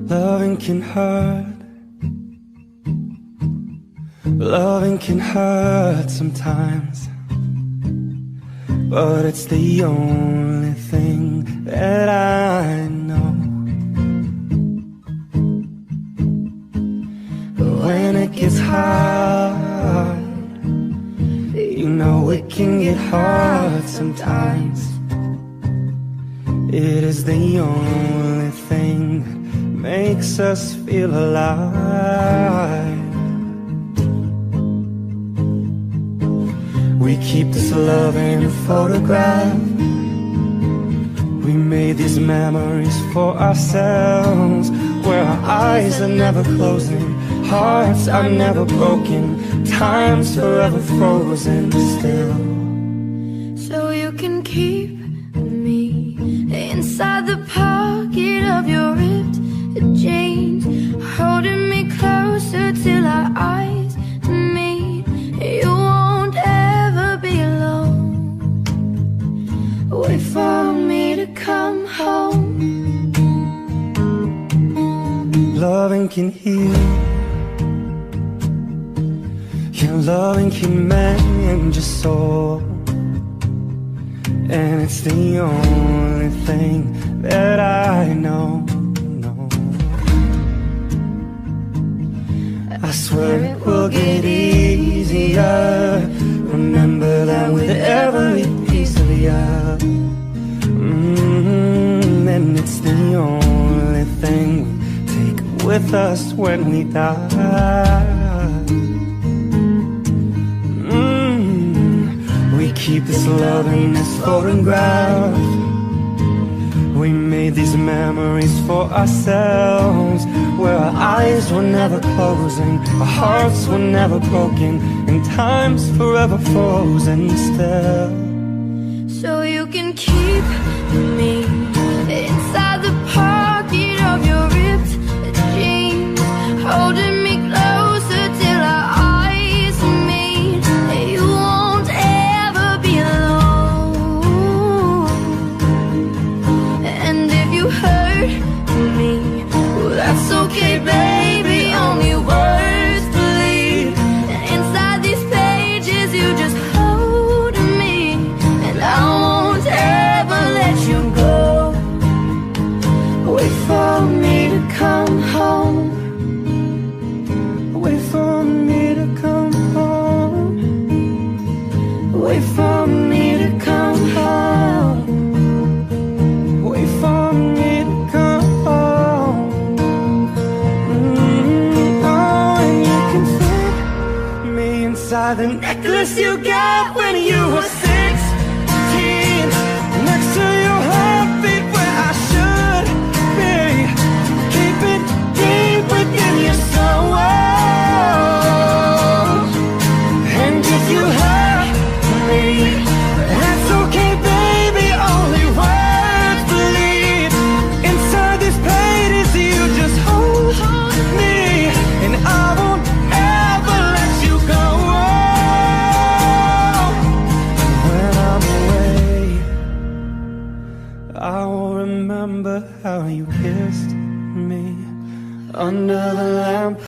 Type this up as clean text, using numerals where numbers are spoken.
Loving can hurt. Loving can hurt sometimes, but it's the only thing that I know. But when it gets hard, you know it can get hard sometimes. It is the only thing that makes us feel alive. We keep this love in a photograph. We made these memories for ourselves, where our eyes are never closing, hearts are never broken, time's forever frozen still. So you can keep me inside the pocket of your ripped jeans, holding me closer till our eyes meet. You won't ever be alone. Wait for me to come home. Loving can heal. Your loving can mend your soul, and it's the only thing that I know. I swear it will get easier. Remember that with every piece of you. And it's the only thing we take with us when we die. We keep this love in this photograph. We made these memories for ourselves, where our eyes were never closing, our hearts were never broken, and time's forever frozen still. So you can keep me inside the pocket of your ripped jeans, holding me closer till our eyes meet. You won't ever be alone. And if you hurt me, well, that's okay, baby, only words bleed. And inside these pages you just hold me, and I won't ever let you go. Wait for me to come home. Wait for me to come home. Wait for me to come home. Wait for me to come home. Oh, and you can fit me inside the necklace you got when you were 16, next to your heartbeat where I should be. Keep it deep within your soul. And if you hurt me, that's okay, baby, only words bleed. Inside these pages you just hold me, and I won't ever let you go. When I'm away, I will remember how you kissed me under the lamp.